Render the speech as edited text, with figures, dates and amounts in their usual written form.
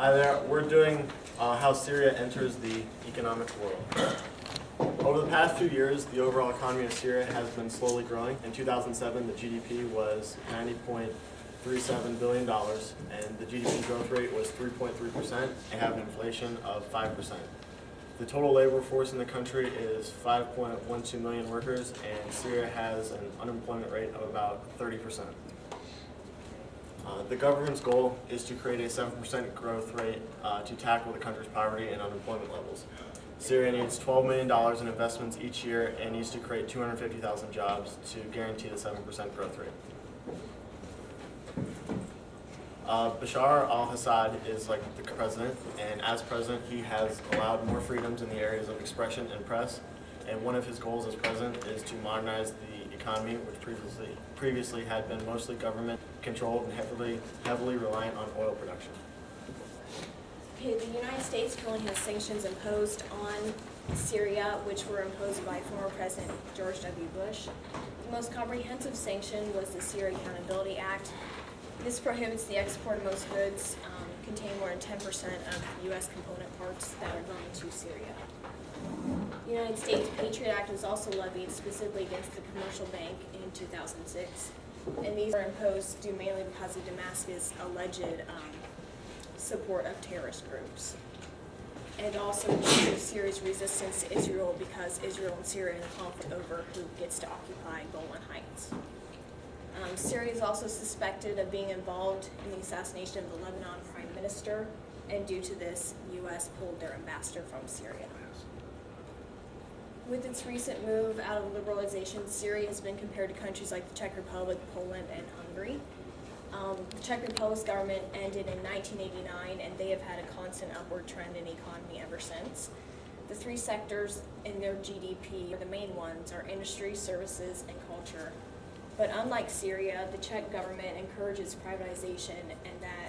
Hi there. We're doing how Syria enters the economic world. Over the past few years, the overall economy of Syria has been slowly growing. In 2007, the GDP was $90.37 billion, and the GDP growth rate was 3.3%. They have an inflation of 5%. The total labor force in the country is 5.12 million workers, and Syria has an unemployment rate of about 30%. The government's goal is to create a 7% growth rate to tackle the country's poverty and unemployment levels. Syria needs $12 million in investments each year and needs to create 250,000 jobs to guarantee the 7% growth rate. Bashar al-Assad is like the president, and as president he has allowed more freedoms in the areas of expression and press, and one of his goals as president is to modernize the economy, which previously had been mostly government controlled and heavily reliant on oil production. Okay, the United States currently has sanctions imposed on Syria, which were imposed by former President George W. Bush. The most comprehensive sanction was the Syria Accountability Act. This prohibits the export of most goods containing more than 10% of U.S. component parts that are going to Syria. The United States Patriot Act was also levied specifically against the commercial bank in 2006, and these were imposed due mainly because of Damascus' alleged support of terrorist groups, and also due to Syria's resistance to Israel because Israel and Syria are in a conflict over who gets to occupy Golan Heights. Syria is also suspected of being involved in the assassination of the Lebanon Prime Minister, and due to this, U.S. pulled their ambassador from Syria. With its recent move out of liberalization, Syria has been compared to countries like the Czech Republic, Poland, and Hungary. The Czech Republic's government ended in 1989, and they have had a constant upward trend in economy ever since. The three sectors in their GDP, the main ones, are industry, services, and culture. But unlike Syria, the Czech government encourages privatization, and that